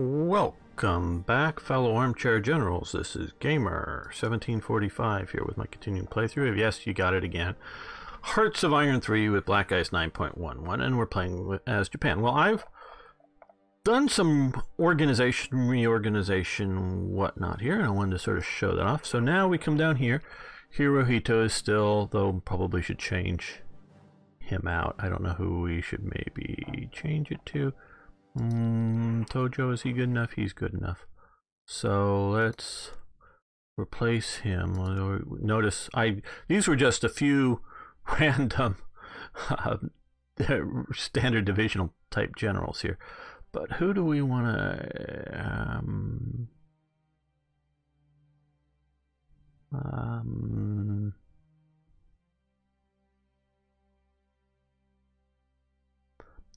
Welcome back, fellow armchair generals. This is Gamer1745 here with my continuing playthrough of, yes, you got it again, Hearts of Iron 3 with Black Ice 9.11, and we're playing as Japan. Well, I've done some reorganization, whatnot here, and I wanted to sort of show that off. So now we come down here. Hirohito is still, though probably should change him out. I don't know who we should maybe change it to. Tojo, is he good enough? He's good enough. So let's replace him. Notice these were just a few random standard divisional type generals here. But who do we want to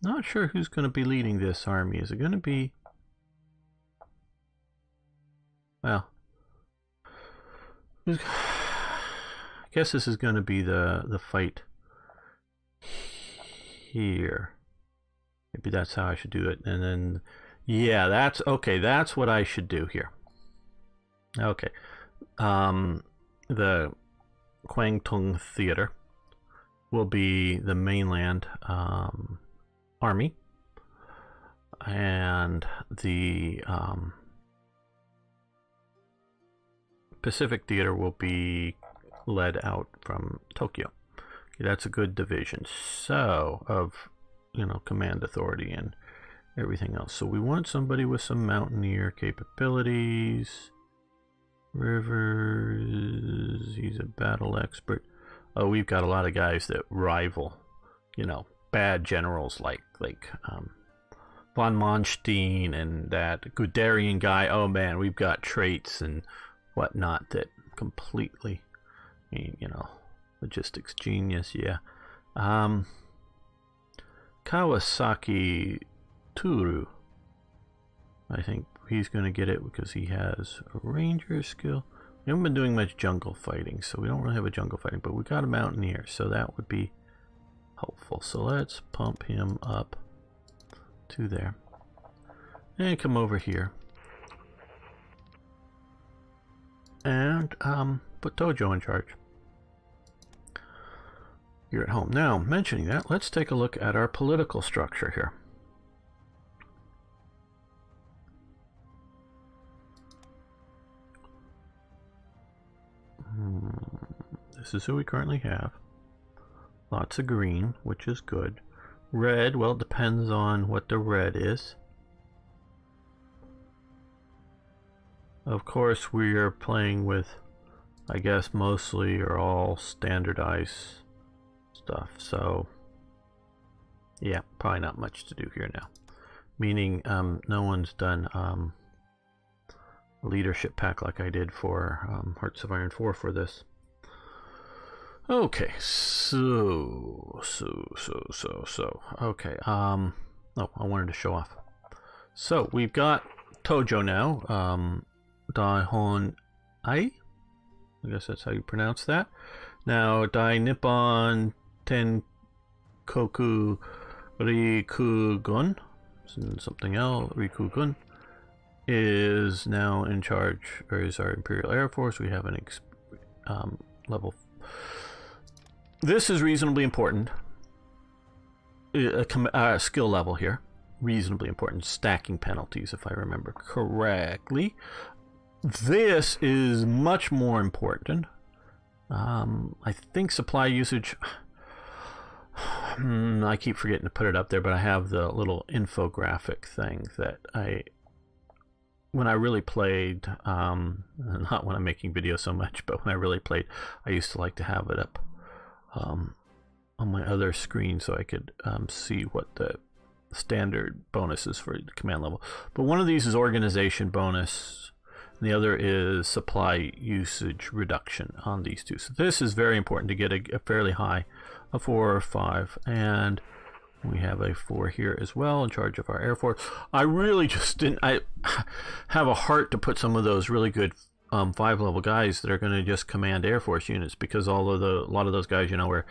not sure who's going to be leading this army. Is it going to be... Well, I guess this is going to be the fight here. Maybe that's how I should do it. And then, yeah, that's okay. That's what I should do here. Okay. The Kwangtung Theater will be the mainland army, and the Pacific Theater will be led out from Tokyo. Okay, that's a good division. So, of, you know, command authority and everything else. So we want somebody with some mountaineer capabilities. Rivers, he's a battle expert. Oh, we've got a lot of guys that rival, you know, bad generals like von Manstein and that Guderian guy. Oh man, we've got traits and whatnot that completely, I mean, you know, logistics genius, yeah. Kawasaki Turu, I think he's going to get it because he has a ranger skill. We haven't been doing much jungle fighting, so we don't really have a jungle fighting, but we got a mountaineer, so that would be helpful. So let's pump him up to there and come over here and put Tojo in charge here at home. Now, mentioning that, let's take a look at our political structure here. This is who we currently have. Lots of green, which is good. Red, well, it depends on what the red is. Of course, we are playing with, I guess, mostly or all standardized stuff. So, yeah, probably not much to do here now. Meaning, no one's done a leadership pack like I did for Hearts of Iron 4 for this. Okay, so, okay, oh, I wanted to show off. So, we've got Tojo now, Nihon I guess that's how you pronounce that. Now, Dai Nippon Tenkoku Rikugun, something else, Rikugun, is now in charge, or is our Imperial Air Force. We have an level. This is reasonably important. Skill level here. Reasonably important. Stacking penalties, if I remember correctly. This is much more important. I think supply usage... I keep forgetting to put it up there, but I have the little infographic thing that when I really played, not when I'm making videos so much, but when I really played, I used to like to have it up on my other screen so I could see what the standard bonuses for the command level. But one of these is organization bonus, and the other is supply usage reduction on these two. So this is very important to get a fairly high, a 4 or 5, and we have a 4 here as well in charge of our Air Force. I really just didn't. I have a heart to put some of those really good 5-level guys that are going to just command Air Force units, because a lot of those guys, you know, were,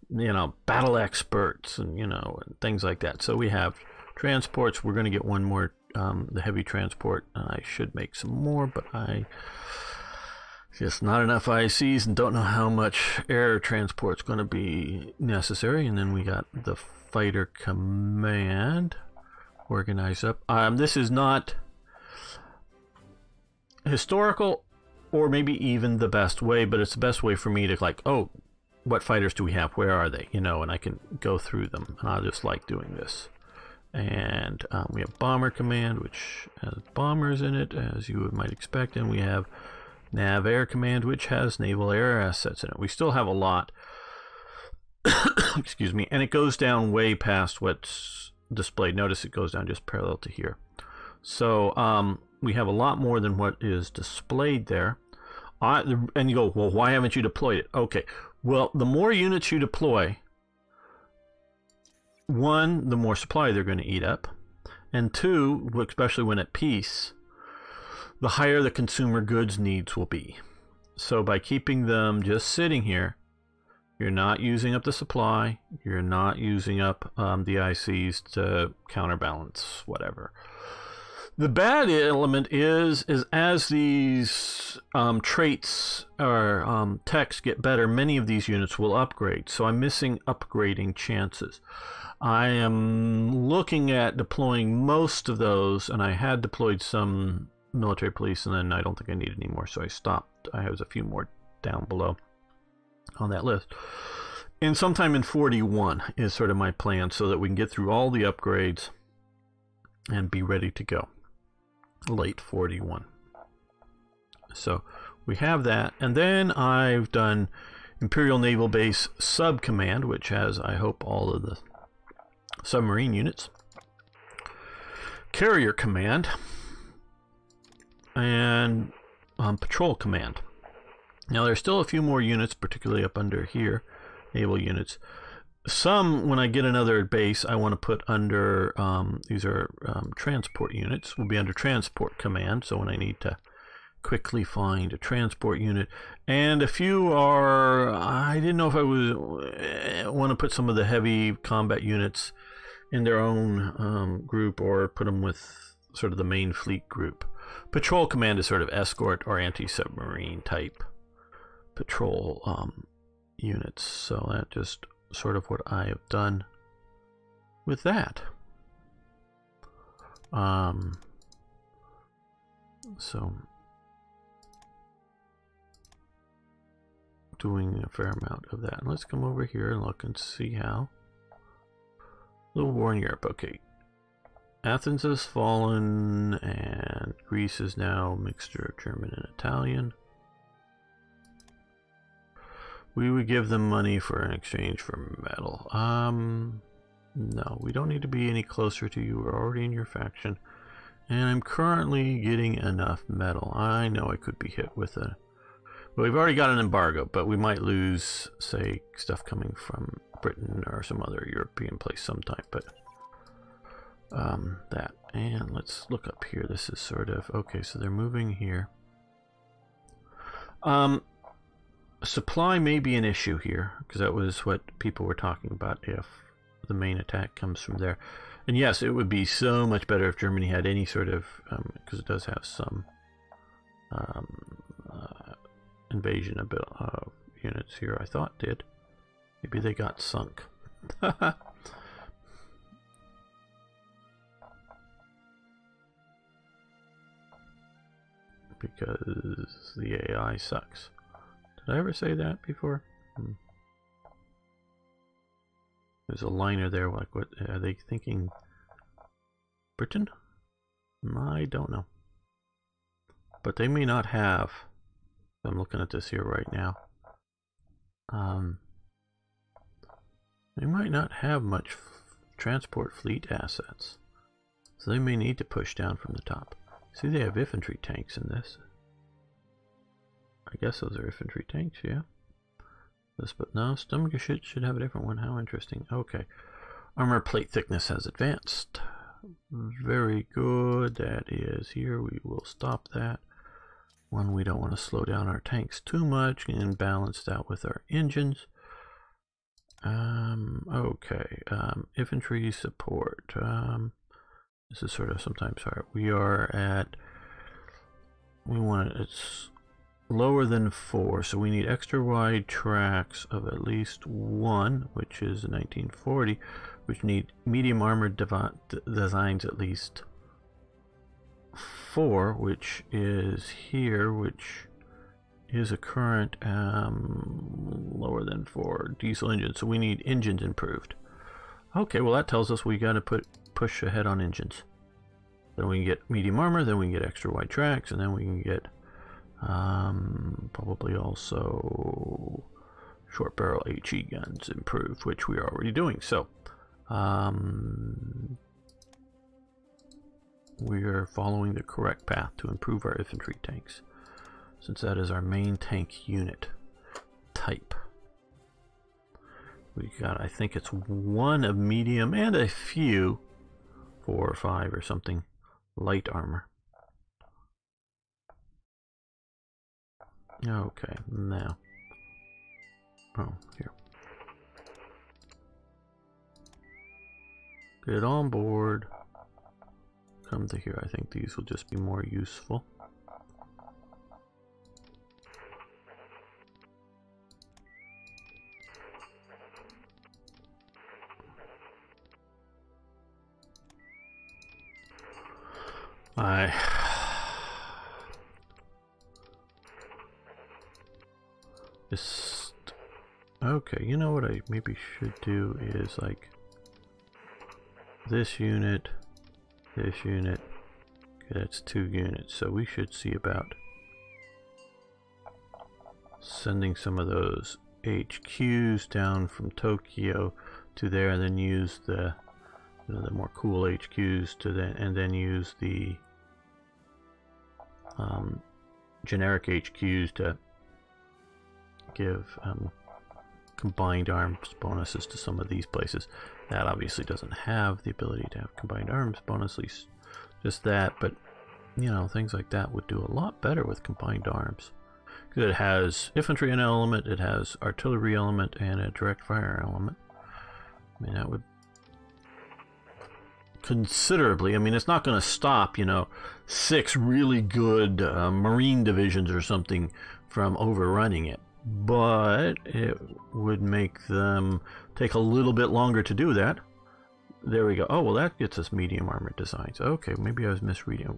you know, battle experts and, you know, and things like that. So we have transports. We're going to get one more the heavy transport. I should make some more, but I just not enough ICs and don't know how much air transport's going to be necessary. And then we got the fighter command organized up. This is not historical or maybe even the best way, but it's the best way for me to like, oh, what fighters do we have? Where are they? You know, and I can go through them, and I just like doing this. And we have bomber command, which has bombers in it, as you might expect, and we have nav air command, which has naval air assets in it. We still have a lot. Excuse me, and it goes down way past what's displayed. Notice it goes down just parallel to here. So we have a lot more than what is displayed there. And you go, well, why haven't you deployed it? Okay, well, the more units you deploy, one, the more supply they're going to eat up, and two, especially when at peace, the higher the consumer goods needs will be. So by keeping them just sitting here, you're not using up the supply, you're not using up the ICs to counterbalance whatever. The bad element is as these traits or techs get better, many of these units will upgrade. So I'm missing upgrading chances. I am looking at deploying most of those, and I had deployed some military police, and then I don't think I need any more, so I stopped. I have a few more down below on that list. And sometime in 41 is sort of my plan, so that we can get through all the upgrades and be ready to go. Late 41. So we have that, and then I've done Imperial Naval Base Subcommand, which has, I hope, all of the submarine units, Carrier Command, and Patrol Command. Now there's still a few more units, particularly up under here, naval units. Some, when I get another base, I want to put under, these are transport units, will be under Transport Command, so when I need to quickly find a transport unit. And a few are, I didn't know if I want to put some of the heavy combat units in their own group, or put them with sort of the main fleet group. Patrol Command is sort of escort or anti-submarine type patrol units, so that just sort of what I have done with that. So doing a fair amount of that. And let's come over here and look and see how. Little war in Europe. Okay, Athens has fallen, and Greece is now a mixture of German and Italian. We would give them money for an exchange for metal. No, we don't need to be any closer to you. We're already in your faction. And I'm currently getting enough metal. I know I could be hit with a... Well, we've already got an embargo, but we might lose, say, stuff coming from Britain or some other European place sometime. But that. And let's look up here. This is sort of... Okay, so they're moving here. Supply may be an issue here, because that was what people were talking about, if the main attack comes from there. And yes, it would be so much better if Germany had any sort of, because it does have some invasion units here, I thought did. Maybe they got sunk. Because the AI sucks. Did I ever say that before? There's a liner there, like what are they thinking? Britain? I don't know. But they may not have. I'm looking at this here right now. They might not have much transport fleet assets. So they may need to push down from the top. See, they have infantry tanks in this. I guess those are infantry tanks, yeah. This, but no, stomach should have a different one. How interesting. Okay. Armor plate thickness has advanced. Very good. That is here. We will stop that. One, we don't want to slow down our tanks too much and balance that with our engines. Okay. Infantry support. This is sort of sometimes hard. We are at, it's lower than 4, so we need extra wide tracks of at least 1, which is 1940, which need medium armored designs at least 4, which is here, which is a current lower than 4 diesel engine, so we need engines improved. Okay, well that tells us we got to push ahead on engines. Then we can get medium armor, then we can get extra wide tracks, and then we can get probably also short barrel HE guns improved, which we are already doing. So we are following the correct path to improve our infantry tanks, since that is our main tank unit type. We got, I think it's 1 of medium and a few 4 or 5 or something light armor. Okay, now, oh, here. Get on board. Come to here. I think these will just be more useful. Okay, you know what I maybe should do is like this unit. Okay, that's 2 units, so we should see about sending some of those HQs down from Tokyo to there, and then use the the more cool HQs to then use the generic HQs to give combined arms bonuses to some of these places. That obviously doesn't have the ability to have combined arms bonus, at least just that, but you know, things like that would do a lot better with combined arms. Because it has infantry element, it has artillery element, and a direct fire element. I mean, that would considerably, I mean, it's not going to stop, you know, 6 really good Marine divisions or something from overrunning it, but it would make them take a little bit longer to do that. There we go. Oh, well, that gets us medium armored designs. Okay, maybe I was misreading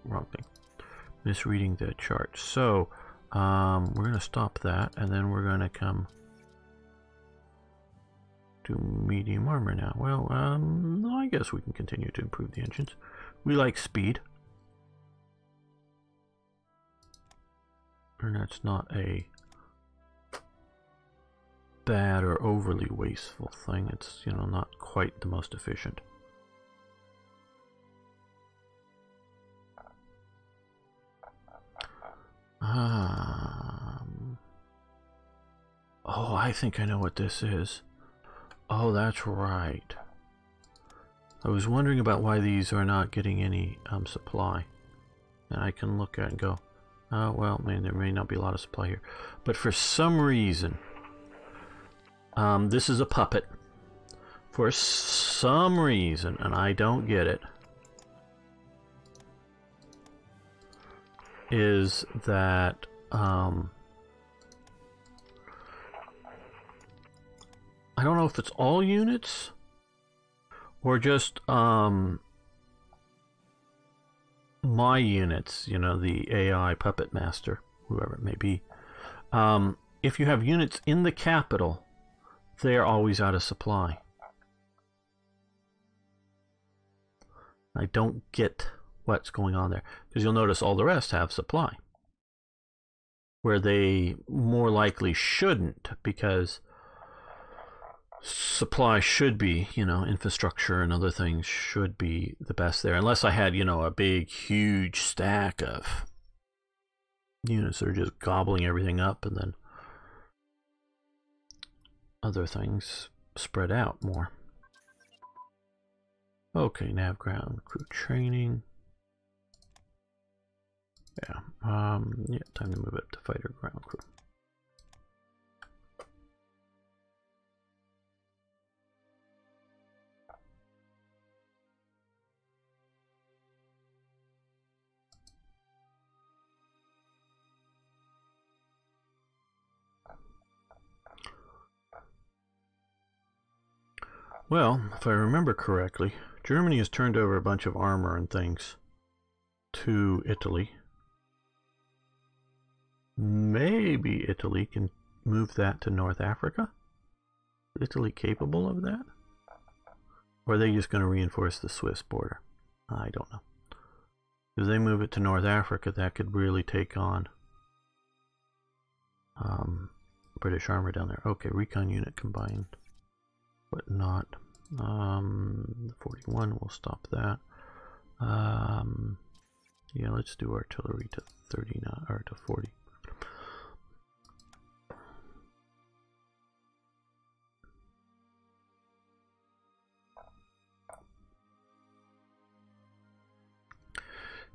the chart. So we're going to stop that, and then we're going to come to medium armor now. Well, I guess we can continue to improve the engines. We like speed, and that's not a bad or overly wasteful thing. It's, you know, not quite the most efficient. Oh, I think I know what this is. Oh, that's right. I was wondering about why these are not getting any supply. And I can look at it and go, oh, well, man, there may not be a lot of supply here. But for some reason, this is a puppet. For some reason, and I don't get it, is that I don't know if it's all units or just my units, you know, the AI puppet master, whoever it may be. If you have units in the capital, they're always out of supply. I don't get what's going on there, because you'll notice all the rest have supply, where they more likely shouldn't, because supply should be, you know, infrastructure and other things should be the best there, unless I had, you know, a big huge stack of units that are just gobbling everything up, and then other things spread out more. Okay, nav ground crew training. Yeah, yeah, time to move it up to fighter ground crew. Well, if I remember correctly, Germany has turned over a bunch of armor and things to Italy. Maybe Italy can move that to North Africa? Is Italy capable of that? Or are they just going to reinforce the Swiss border? I don't know. If they move it to North Africa, that could really take on British armor down there. Okay, recon unit combined, but not 41. We'll stop that. Yeah, let's do artillery to 39 or to 40.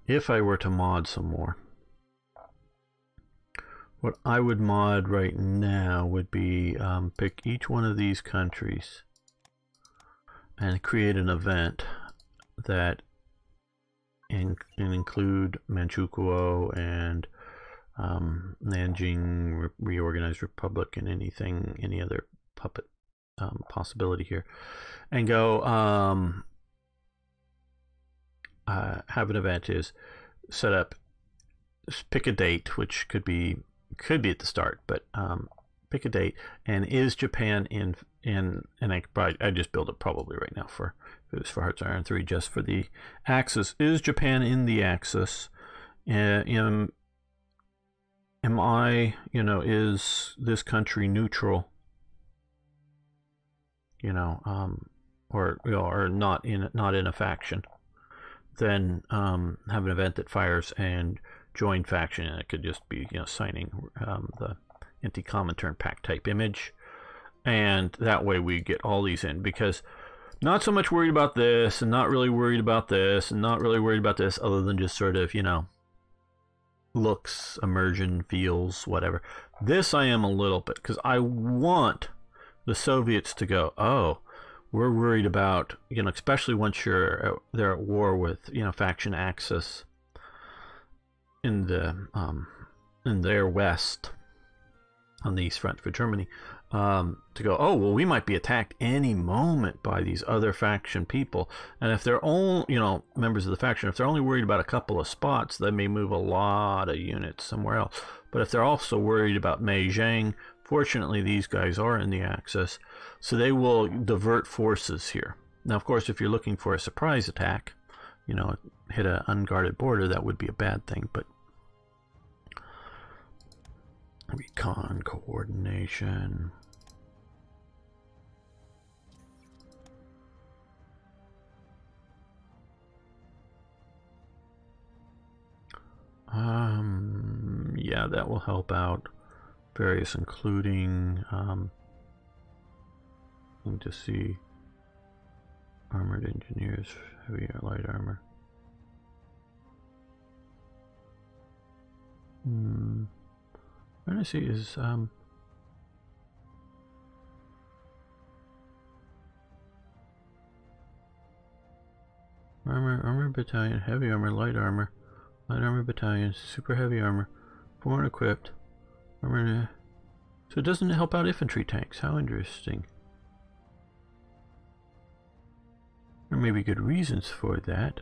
If I were to mod some more, what I would mod right now would be pick each one of these countries and create an event that include Manchukuo and Nanjing Reorganized Republic and any other puppet possibility here, and go have an event is set up, pick a date, which could be at the start, but pick a date, and is Japan in and I just build it probably right now for if it was for Hearts of Iron 3 just for the Axis. Is Japan in the Axis? Am I, is this country neutral? Or not in a faction? Then have an event that fires and join faction, and it could just be signing the anti-Comintern pact type image, and that way we get all these in, because not so much worried about this and not really worried about this and not really worried about this, other than just sort of looks, immersion, feels, whatever. This I am a little bit, because I want the Soviets to go, oh, we're worried about, especially once they're at war with, faction Axis in their west on the east front for Germany, to go, oh, well, we might be attacked any moment by these other faction people. And if they're all, members of the faction, if they're only worried about a couple of spots, they may move a lot of units somewhere else. But if they're also worried about Meijing, fortunately, these guys are in the Axis, so they will divert forces here. Now, of course, if you're looking for a surprise attack, hit an unguarded border, that would be a bad thing, but recon coordination. Yeah, that will help out. Various, including to see armored engineers, heavy or light armor. Trying to see is armor battalion, heavy armor, light armor battalion, super heavy armor, foreign equipped armor. So it doesn't help out infantry tanks. How interesting. There may be good reasons for that.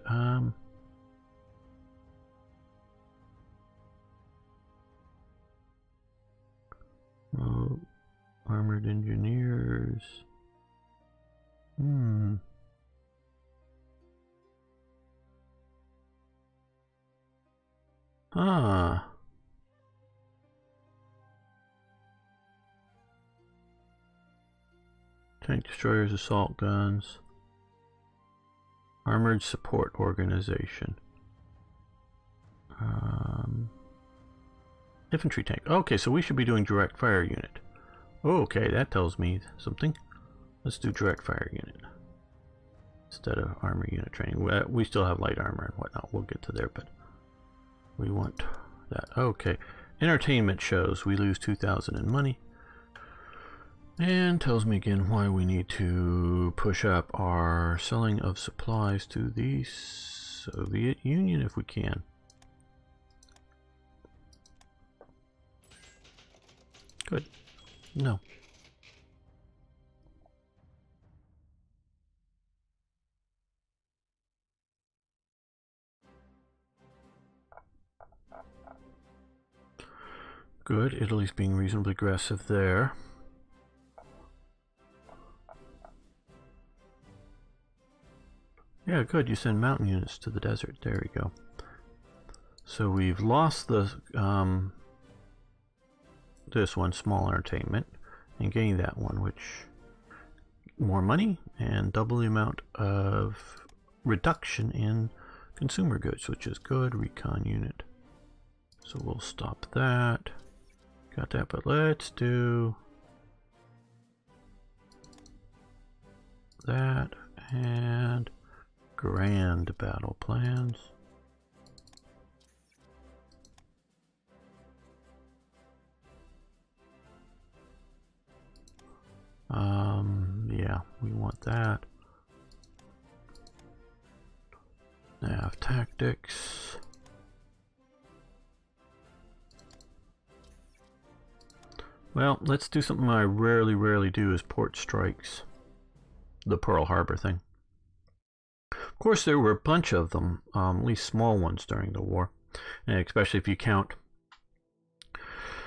Well, armored engineers. Tank destroyers, assault guns. Armored support organization. Infantry tank. Okay, so we should be doing direct fire unit. Okay, that tells me something. Let's do direct fire unit instead of armor unit training. We still have light armor and whatnot. We'll get to there, but we want that. Okay, entertainment shows. We lose 2,000 in money. And tells me again why we need to push up our selling of supplies to the Soviet Union if we can. Good. No. Good. Italy's being reasonably aggressive there. Yeah, good. You send mountain units to the desert. There we go. So we've lost the this one, small entertainment, and gained that one, which more money and double the amount of reduction in consumer goods, which is good. Recon unit. So we'll stop that. Got that, but let's do that and grand battle plans. Yeah, we want that. Nav tactics. Well, let's do something I rarely do, is port strikes. The Pearl Harbor thing. Of course, there were a bunch of them, at least small ones during the war, and especially if you count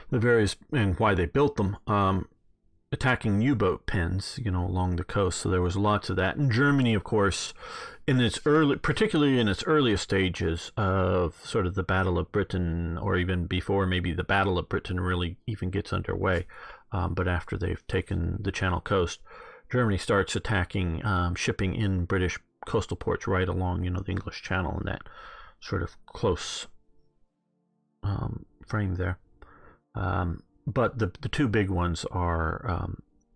the various, and why they built them, attacking U-boat pens, you know, along the coast. So there was lots of that. And Germany, of course, in its particularly in its earliest stages of sort of the Battle of Britain, or even before maybe the Battle of Britain really even gets underway, but after they've taken the Channel coast, Germany starts attacking shipping in British coastal ports right along, you know, the English Channel, and that sort of close frame there. But the two big ones are,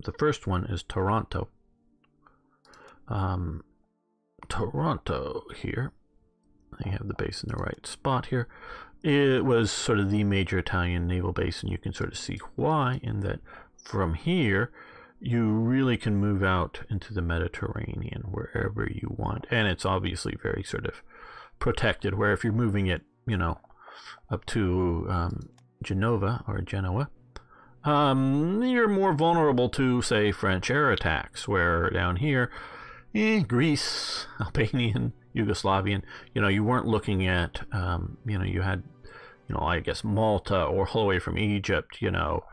the first one is Taranto. Taranto here. I have the base in the right spot here. It was sort of the major Italian naval base, and you can sort of see why, in that from here you really can move out into the Mediterranean wherever you want. And it's obviously very sort of protected, where if you're moving it, you know, up to Genoa, you're more vulnerable to, say, French air attacks, where down here, Greece, Albanian, Yugoslavian, you know, you weren't looking at, you know, you had, you know, I guess Malta or whole way from Egypt, you know,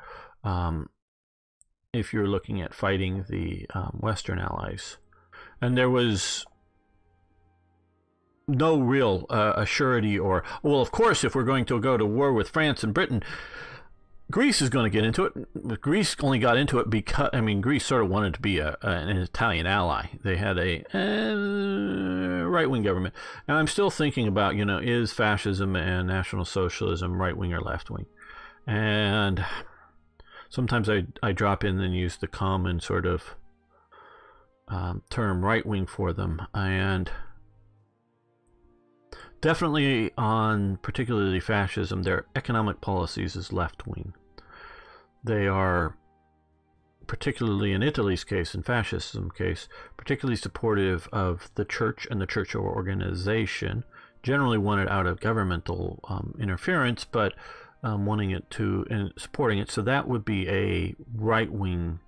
if you're looking at fighting the Western allies. And there was no real assurity or, well, of course, if we're going to go to war with France and Britain, Greece is going to get into it. Greece only got into it because, I mean, Greece sort of wanted to be an Italian ally. They had a right-wing government. And I'm still thinking about, you know, is fascism and National Socialism right-wing or left-wing? And sometimes I drop in and use the common sort of term right-wing for them. And definitely on particularly fascism, their economic policies is left-wing. They are, particularly in Italy's case, in fascism case, particularly supportive of the church and the church organization, generally wanted out of governmental interference, but wanting it to and supporting it. So that would be a right-wing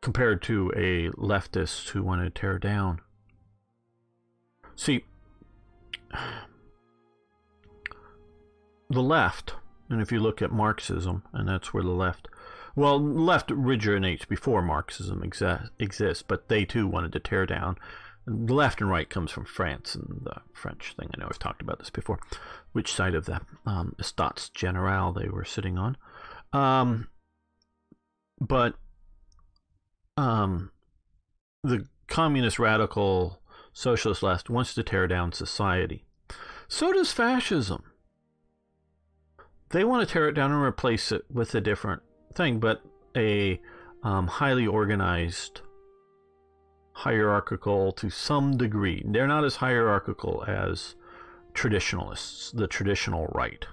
compared to a leftist who wanted to tear down. See, the left, and if you look at Marxism, and that's where the left, well, left originates before Marxism exists, but they too wanted to tear down. The left and right comes from France and the French thing. I know I've talked about this before, which side of the Estats General they were sitting on. But the communist radical socialist left wants to tear down society. So does fascism. They want to tear it down and replace it with a different thing, but a highly organized, hierarchical to some degree. They're not as hierarchical as traditionalists, the traditional right.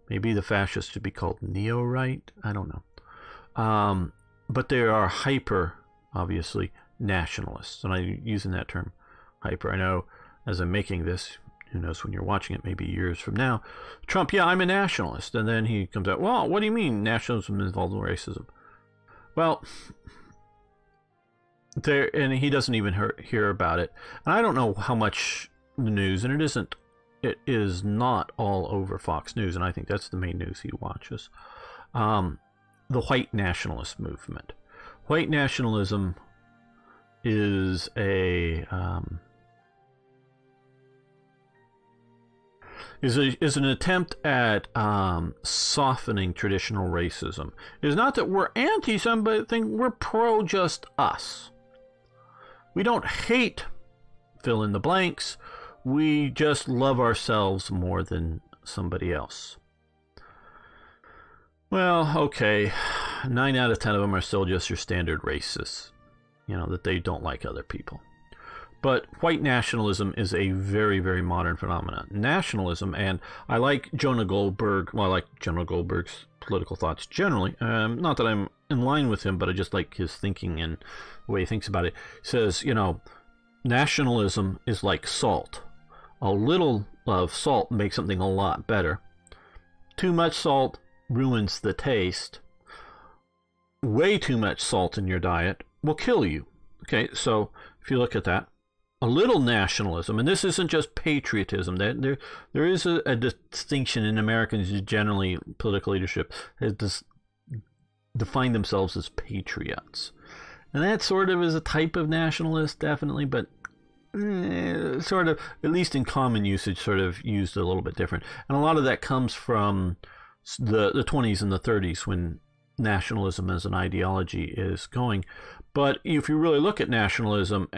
Maybe the fascists should be called neo-right. I don't know. But they are hyper, obviously, nationalists. And I'm using that term, hyper. I know as I'm making this, who knows when you're watching it, maybe years from now, Trump, yeah, I'm a nationalist. And then he comes out, well, what do you mean nationalism is involved in racism? Well, and he doesn't even hear about it. And I don't know how much the news, and it isn't it is not all over Fox News, and I think that's the main news he watches. The white nationalist movement. White nationalism is an attempt at softening traditional racism. It's not that we're anti somebody, but think we're pro just us. We don't hate fill in the blanks. We just love ourselves more than somebody else. Well, okay, 9 out of 10 of them are still just your standard racists, you know, that they don't like other people. But white nationalism is a very, very modern phenomenon. Nationalism, and I like Jonah Goldberg, well, I like Jonah Goldberg's political thoughts generally. Not that I'm in line with him, but I just like his thinking and the way he thinks about it. He says, you know, nationalism is like salt. A little of salt makes something a lot better. Too much salt ruins the taste. Way too much salt in your diet will kill you. Okay, so if you look at that, a little nationalism, and this isn't just patriotism. There is a distinction in Americans generally, political leadership has defined themselves as patriots, and that sort of is a type of nationalist, definitely, but sort of, at least in common usage, sort of used a little bit different. And a lot of that comes from the 20s and the 30s when nationalism as an ideology is going. But if you really look at nationalism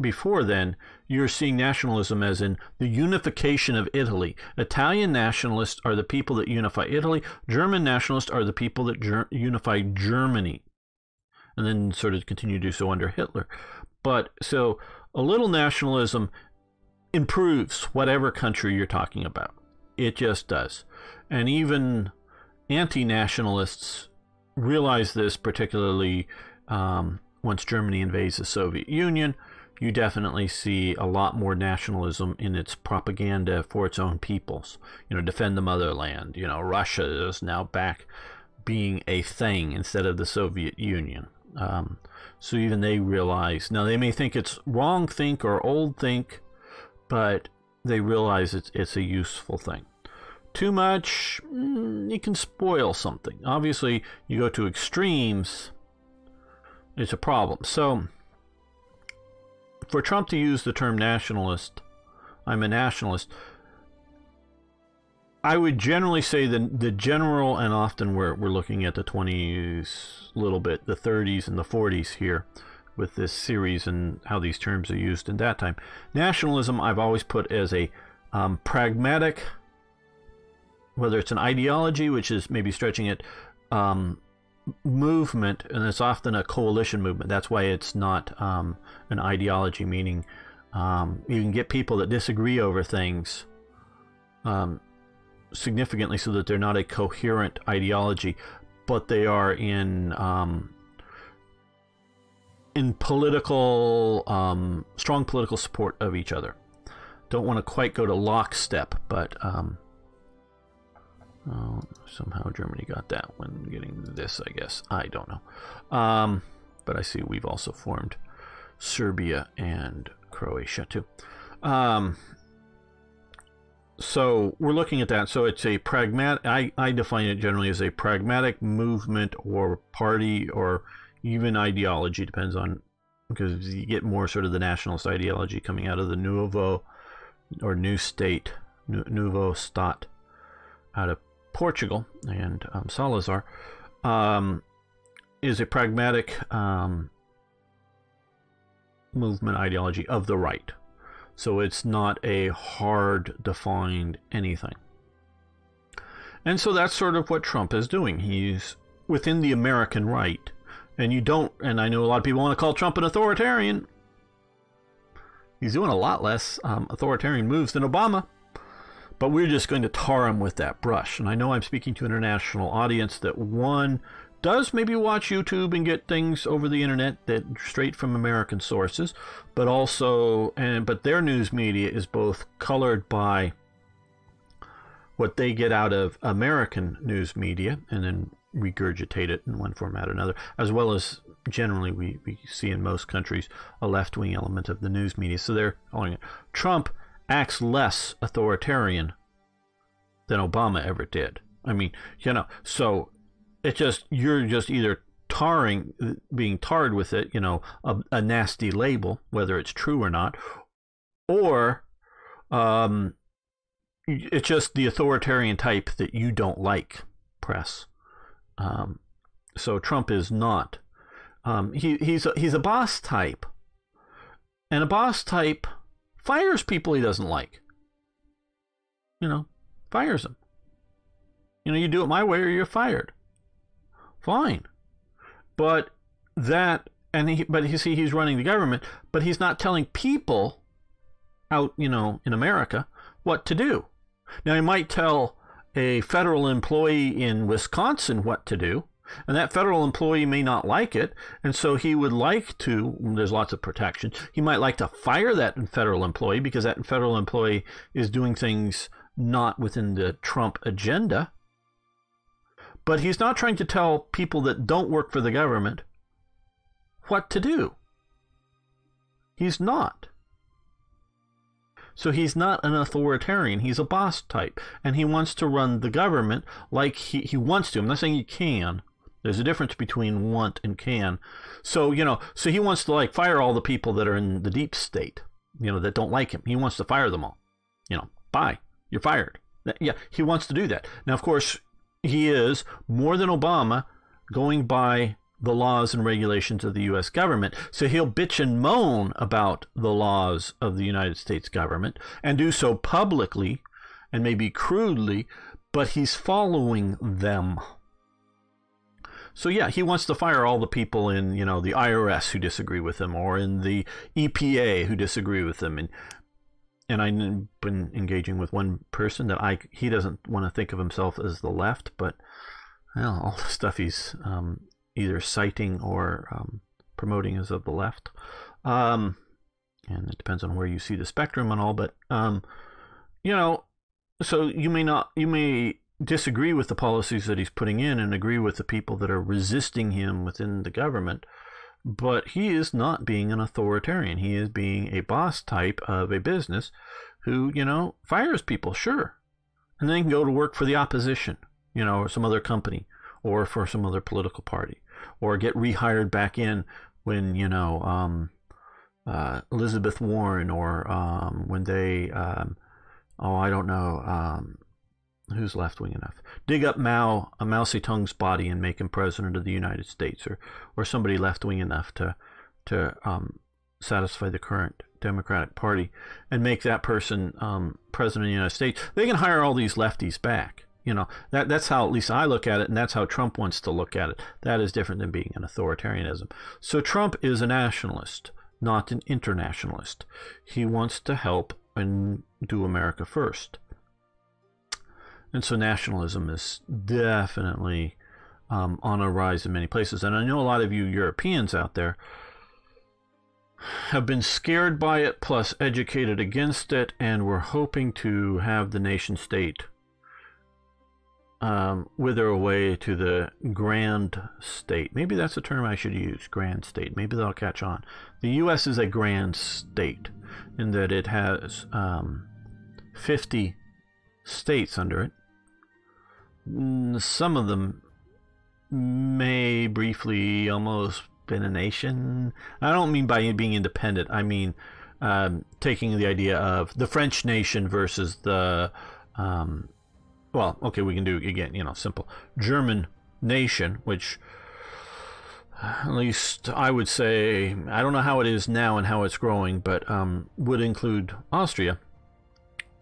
before then, you're seeing nationalism as in the unification of Italy. Italian nationalists are the people that unify Italy. German nationalists are the people that unify Germany, and then sort of continue to do so under Hitler. But so a little nationalism improves whatever country you're talking about. It just does. And even anti-nationalists realize this, particularly once Germany invades the Soviet Union. You definitely see a lot more nationalism in its propaganda for its own peoples. You know, defend the motherland. You know, Russia is now back being a thing instead of the Soviet Union. So even they realize, now they may think it's wrong think or old think, but they realize it's a useful thing. Too much, you can spoil something. Obviously, you go to extremes, it's a problem. So for Trump to use the term nationalist, I'm a nationalist, I would generally say the general, and often we're looking at the 20s a little bit, the 30s and the 40s here with this series and how these terms are used in that time. Nationalism I've always put as a pragmatic, whether it's an ideology, which is maybe stretching it, movement, and it's often a coalition movement. That's why it's not an ideology, meaning you can get people that disagree over things significantly so that they're not a coherent ideology, but they are in political, strong political support of each other. Don't want to quite go to lockstep, but somehow Germany got that one, getting this, I guess. I don't know. But I see we've also formed Serbia and Croatia too. So we're looking at that. So it's a pragmatic, I define it generally as a pragmatic movement or party or even ideology, depends on, because you get more sort of the nationalist ideology coming out of the Nouveau or New State, Nouveau Stat out of Portugal, and Salazar is a pragmatic movement ideology of the right. So it's not a hard defined anything. And so that's sort of what Trump is doing. He's within the American right. And you don't, and I know a lot of people want to call Trump an authoritarian. He's doing a lot less authoritarian moves than Obama. But we're just going to tar him with that brush. And I know I'm speaking to an international audience that, one, does maybe watch YouTube and get things over the internet that straight from American sources, but also, but their news media is both colored by what they get out of American news media and then regurgitate it in one format or another, as well as generally we see in most countries a left-wing element of the news media. So they're calling it Trump acts less authoritarian than Obama ever did. I mean, you know, so you're just either being tarred with it, you know, a nasty label, whether it's true or not, or it's just the authoritarian type that you don't like, press. So Trump is not. He's a boss type, and a boss type fires people he doesn't like. You know, fires them. You know, you do it my way or you're fired. Fine. But he's running the government, but he's not telling people out, you know, in America what to do. Now, he might tell a federal employee in Wisconsin what to do, and that federal employee may not like it, and so he would like to, there's lots of protection, he might like to fire that federal employee because that federal employee is doing things not within the Trump agenda. But he's not trying to tell people that don't work for the government what to do. He's not. So he's not an authoritarian. He's a boss type. And he wants to run the government like he wants to. I'm not saying he can. There's a difference between want and can. So, you know, so he wants to like fire all the people that are in the deep state, you know, that don't like him. He wants to fire them all. You know, bye. You're fired. Yeah, he wants to do that. Now, of course, he is, more than Obama, going by the laws and regulations of the U.S. government. So he'll bitch and moan about the laws of the United States government and do so publicly and maybe crudely, but he's following them. So yeah, he wants to fire all the people in, you know, the IRS who disagree with him, or in the EPA who disagree with him. And I've been engaging with one person that he doesn't want to think of himself as the left, but well, all the stuff he's either citing or promoting is of the left. And it depends on where you see the spectrum and all, but you know, so you may disagree with the policies that he's putting in and agree with the people that are resisting him within the government. But he is not being an authoritarian. He is being a boss type of a business who, you know, fires people, sure. And then can go to work for the opposition, you know, or some other company, or for some other political party, or get rehired back in when, you know, Elizabeth Warren, or when they, I don't know, who's left-wing enough, dig up Mao Zedong's body and make him president of the United States, or somebody left-wing enough to satisfy the current Democratic Party and make that person president of the United States. They can hire all these lefties back. You know, that's how at least I look at it, and that's how Trump wants to look at it. That is different than being an authoritarianism. So Trump is a nationalist, not an internationalist. He wants to help and do America first. And so nationalism is definitely on a rise in many places. And I know a lot of you Europeans out there have been scared by it, plus educated against it, and we're hoping to have the nation state wither away to the grand state. Maybe that's a term I should use, grand state. Maybe that'll catch on. The U.S. is a grand state in that it has 50 states under it. Some of them may briefly almost been a nation. I don't mean by being independent. I mean taking the idea of the French nation versus the well, okay, we can do again, you know, simple German nation, which at least I would say, I don't know how it is now and how it's growing, but would include Austria,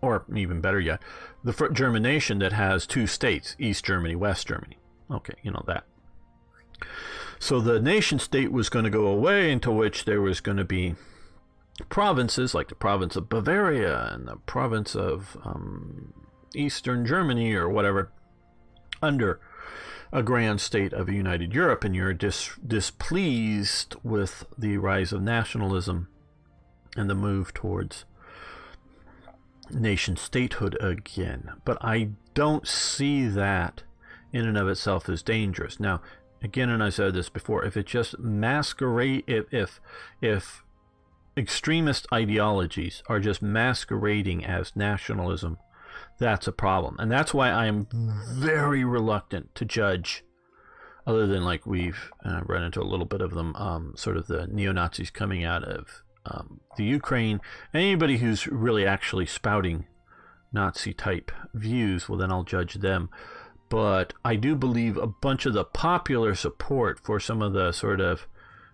or even better yet, the German nation that has two states, East Germany, West Germany. Okay, you know that. So the nation state was going to go away, into which there was going to be provinces like the province of Bavaria and the province of Eastern Germany or whatever under a grand state of a united Europe. And you're displeased with the rise of nationalism and the move towards nation statehood again. But I don't see that in and of itself as dangerous. Now, again, and I said this before, if it just masquerade, if extremist ideologies are just masquerading as nationalism, that's a problem. And that's why I am very reluctant to judge, other than like we've run into a little bit of them, sort of the neo-Nazis coming out of the Ukraine. Anybody who's really actually spouting Nazi-type views, well, then I'll judge them. But I do believe a bunch of the popular support for some of the sort of,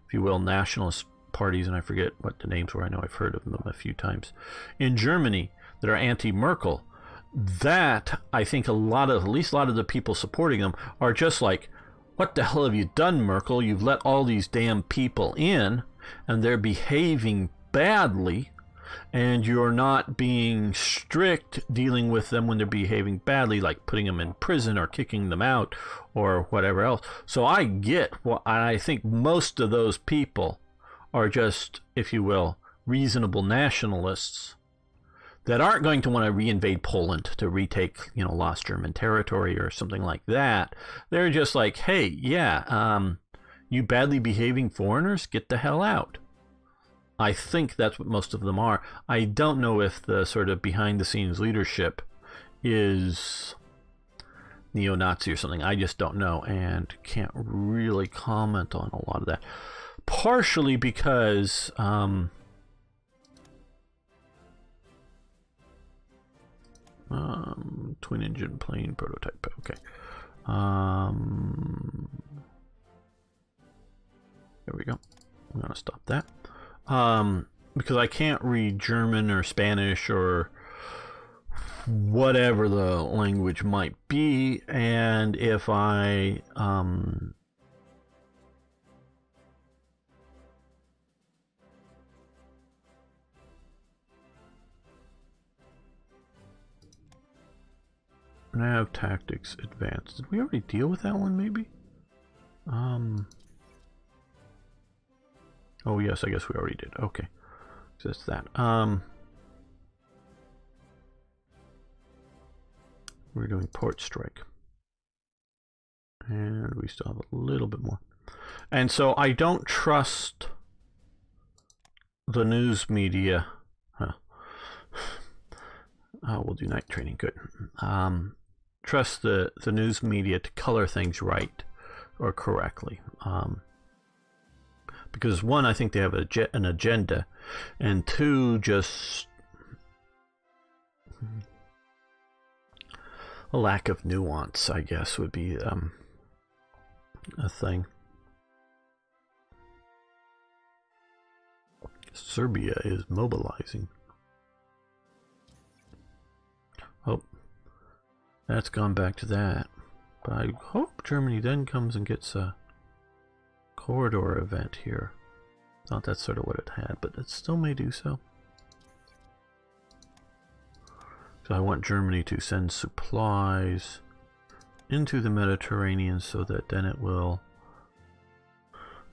if you will, nationalist parties, and I forget what the names were, I know I've heard of them a few times, in Germany that are anti-Merkel, that I think at least a lot of the people supporting them are just like, what the hell have you done, Merkel? You've let all these damn people in, and they're behaving badly, and you're not being strict dealing with them when they're behaving badly, like putting them in prison or kicking them out or whatever else. So I get what I think most of those people are just, if you will, reasonable nationalists that aren't going to want to reinvade Poland to retake, you know, lost German territory or something like that. They're just like, hey, yeah, you badly behaving foreigners, get the hell out. I think that's what most of them are. I don't know if the sort of behind-the-scenes leadership is neo-Nazi or something. I just don't know and can't really comment on a lot of that. Partially because twin-engine plane prototype. Okay. There we go. I'm going to stop that. Because I can't read German or Spanish or whatever the language might be, and if I nav tactics advanced. Did we already deal with that one, maybe? Oh yes, I guess we already did. Okay. So that's that. We're doing port strike. And we still have a little bit more. And so I don't trust the news media. We'll do night training. Good. Trust the news media to color things right or correctly. Because one, I think they have an agenda, and two, just a lack of nuance, I guess, would be a thing. Serbia is mobilizing. Oh, that's gone back to that. But I hope Germany then comes and gets a corridor event here. Thought that's sort of what it had, but it still may do so. So I want Germany to send supplies into the Mediterranean so that then it will,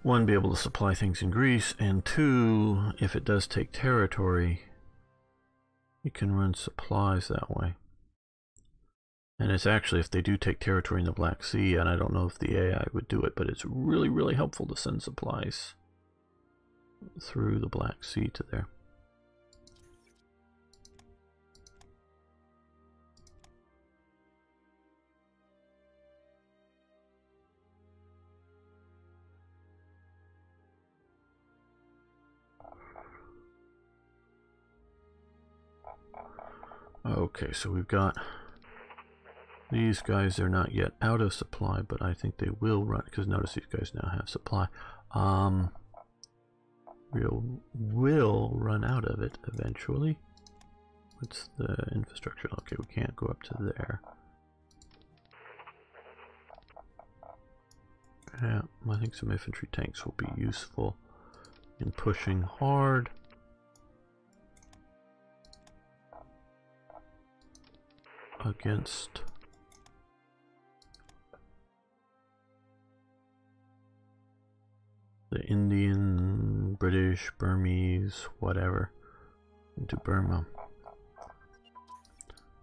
one, be able to supply things in Greece, and two, if it does take territory, it can run supplies that way. And it's actually, if they do take territory in the Black Sea, and I don't know if the AI would do it, but it's really, really helpful to send supplies through the Black Sea to there. Okay, so we've got these guys. They're not yet out of supply, but I think they will run, because notice these guys now have supply. Will run out of it eventually. What's the infrastructure? Okay, we can't go up to there. Yeah, I think some infantry tanks will be useful in pushing hard. Against the Indian, British, Burmese, whatever, into Burma.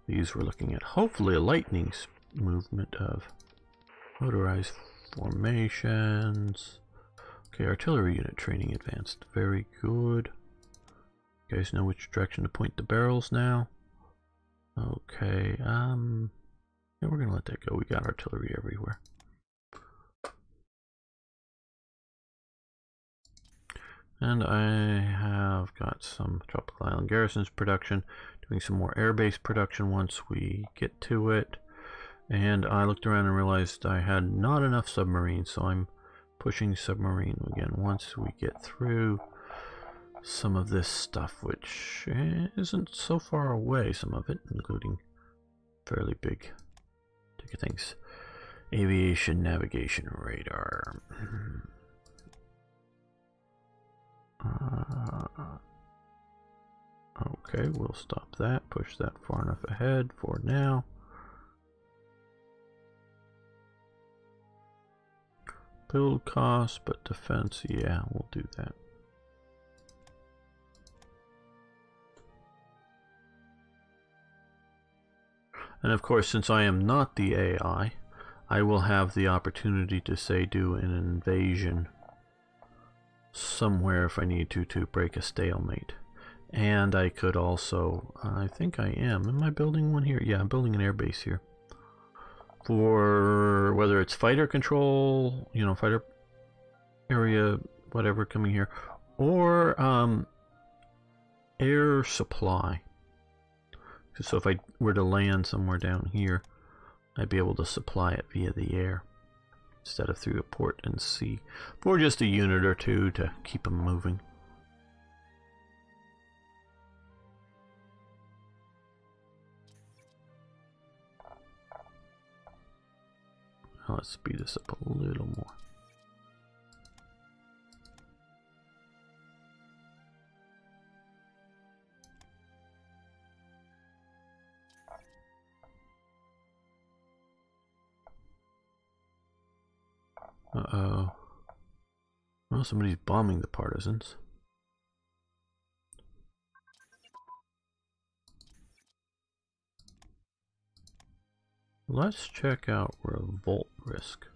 These we're looking at hopefully a lightning movement of motorized formations. Okay, artillery unit training advanced. Very good. You guys know which direction to point the barrels now? Okay, yeah, we're gonna let that go. We got artillery everywhere. And I have got some Tropical Island Garrisons production, doing some more airbase production once we get to it. And I looked around and realized I had not enough submarines, so I'm pushing submarine again once we get through some of this stuff, which isn't so far away, some of it, including fairly big ticket things. Aviation navigation radar. Okay, we'll stop that, push that far enough ahead for now. Build cost, but defense, yeah, we'll do that. And of course, since I am not the AI, I will have the opportunity to, say, do an invasion somewhere if I need to break a stalemate. And I could also, I think I am I building one here? Yeah, I'm building an airbase here. For whether it's fighter control, you know, fighter area, whatever coming here, or air supply. So if I were to land somewhere down here, I'd be able to supply it via the air instead of through a port and sea for just a unit or two to keep them moving. Now let's speed this up a little more. Uh-oh. Well, somebody's bombing the partisans. Let's check out revolt risk.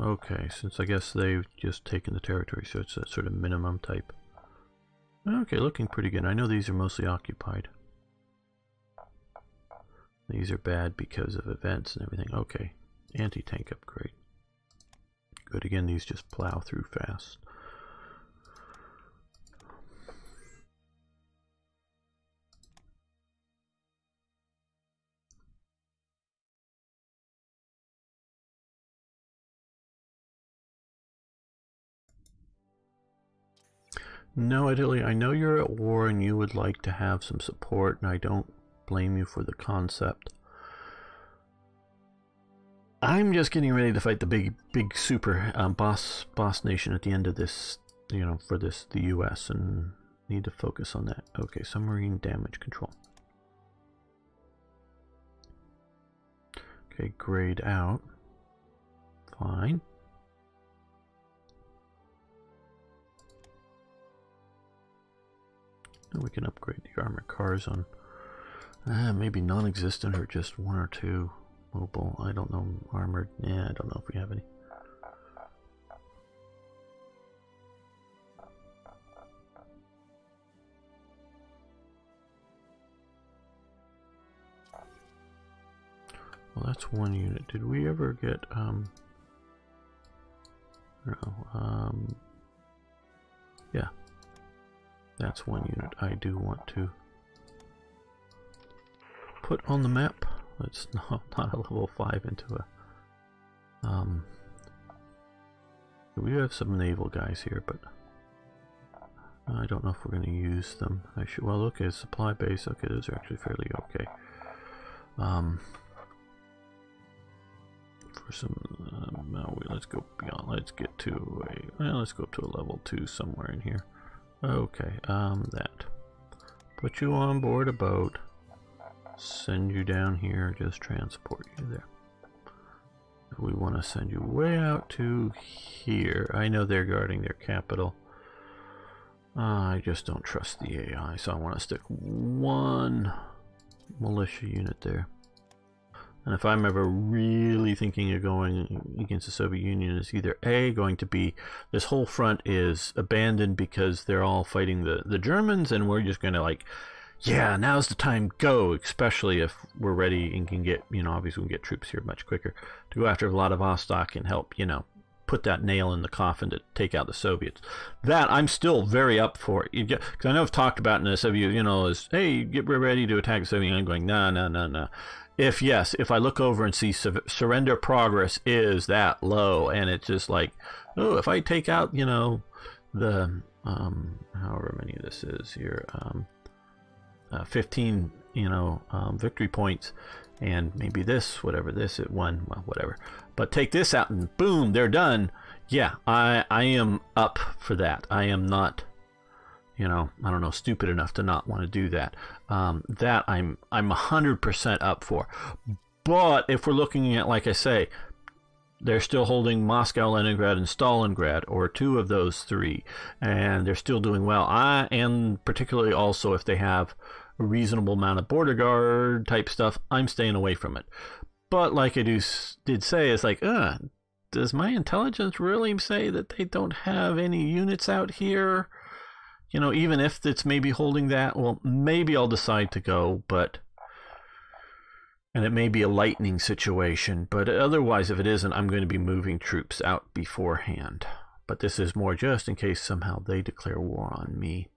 Okay, since I guess they've just taken the territory, so it's a sort of minimum type. Okay, looking pretty good. I know these are mostly occupied. These are bad because of events and everything. Okay, anti-tank upgrade. Good, again, these just plow through fast. No, Italy, I know you're at war and you would like to have some support, and I don't blame you for the concept. I'm just getting ready to fight the big super boss nation at the end of this, you know, for this, the US, and need to focus on that. Okay, submarine damage control. Okay, grade out. Fine. And we can upgrade the armored cars on maybe non-existent or just one or two. Mobile, I don't know. Armored, yeah, I don't know if we have any. Well, that's one unit. Did we ever get, no, yeah. That's one unit I do want to put on the map. It's not a level 5 into a... we have some naval guys here, but I don't know if we're going to use them. I should... Well, okay, supply base. Okay, those are actually fairly okay. For some... no, let's go beyond. Let's get to a... Well, let's go up to a level 2 somewhere in here. Okay, that. Put you on board a boat. Send you down here, just transport you there. If we want to send you way out to here, I know they're guarding their capital. I just don't trust the AI, so I want to stick one militia unit there. And if I'm ever really thinking of going against the Soviet Union, it's either A, going to be this whole front is abandoned because they're all fighting the Germans, and we're just going to like, yeah, now's the time, go, especially if we're ready and can get, you know, obviously we can get troops here much quicker to go after Vladivostok and help, you know, put that nail in the coffin to take out the Soviets. That I'm still very up for. Because I know I've talked about in this of you know, is, hey, get ready to attack the Soviet Union. I'm going, no. If I look over and see surrender progress is that low, and it's just like, oh, if I take out, you know, the, however many this is here, 15, you know, victory points, and maybe this, whatever this is, one, well, whatever. But take this out and boom, they're done. Yeah, I am up for that. I am not, you know, I don't know, stupid enough to not want to do that. That I'm 100% up for. But if we're looking at, like I say, they're still holding Moscow, Leningrad, and Stalingrad, or two of those three, and they're still doing well. And particularly also if they have a reasonable amount of border guard type stuff, I'm staying away from it. But like I did say, it's like, does my intelligence really say that they don't have any units out here? You know, even if it's maybe holding that, well, maybe I'll decide to go, but... And it may be a lightning situation, but otherwise, if it isn't, I'm going to be moving troops out beforehand. But this is more just in case somehow they declare war on me.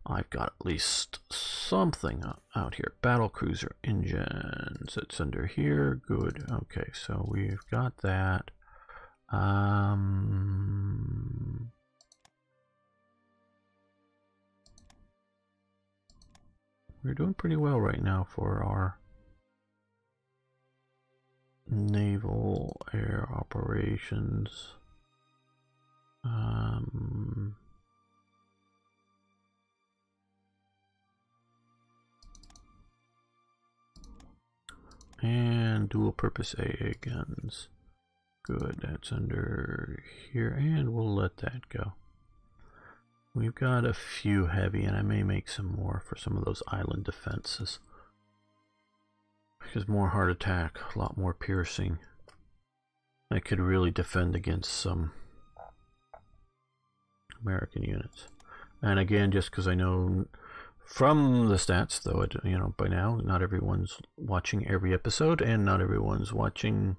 I've got at least something out here. Battle cruiser engines. It's under here. Good. Okay, so we've got that. We're doing pretty well right now for our naval air operations. And dual purpose AA guns. Good, that's under here, and we'll let that go. We've got a few heavy, and I may make some more for some of those island defenses. Because more hard attack, a lot more piercing. I could really defend against some American units. And again, just because I know from the stats, though, you know, by now, not everyone's watching every episode, and not everyone's watching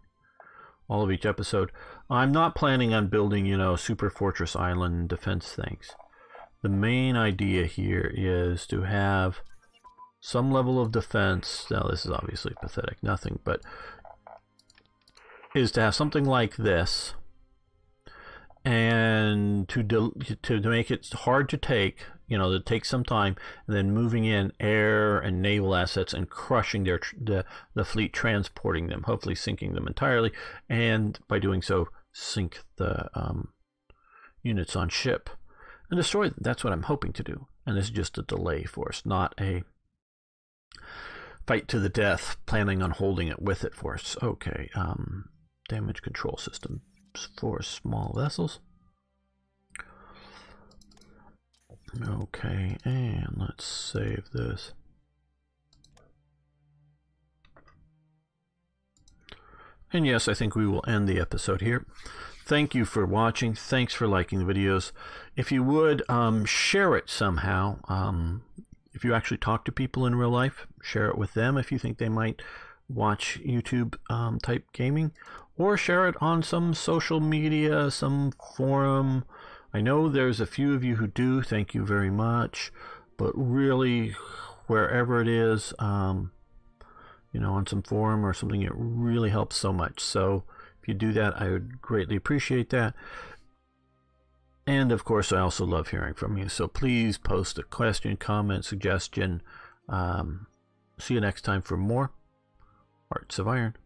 all of each episode. I'm not planning on building, you know, super fortress island defense things. The main idea here is to have some level of defense. Now, this is obviously pathetic, nothing, but is to have something like this, and to make it hard to take, you know, to take some time, and then moving in air and naval assets and crushing the fleet, transporting them, hopefully sinking them entirely, and by doing so, sink the units on ship and destroy them. That's what I'm hoping to do, and this is just a delay force, not a fight to the death, planning on holding it with it force. Okay, damage control system for small vessels. Okay, and let's save this. And yes, I think we will end the episode here. Thank you for watching. Thanks for liking the videos. If you would, share it somehow. If you actually talk to people in real life, share it with them if you think they might watch YouTube type gaming, or share it on some social media, some forum. I know there's a few of you who do. Thank you very much. But really, wherever it is, you know, on some forum or something, it really helps so much. So if you do that, I would greatly appreciate that. And of course, I also love hearing from you. So please post a question, comment, suggestion. See you next time for more Hearts of Iron.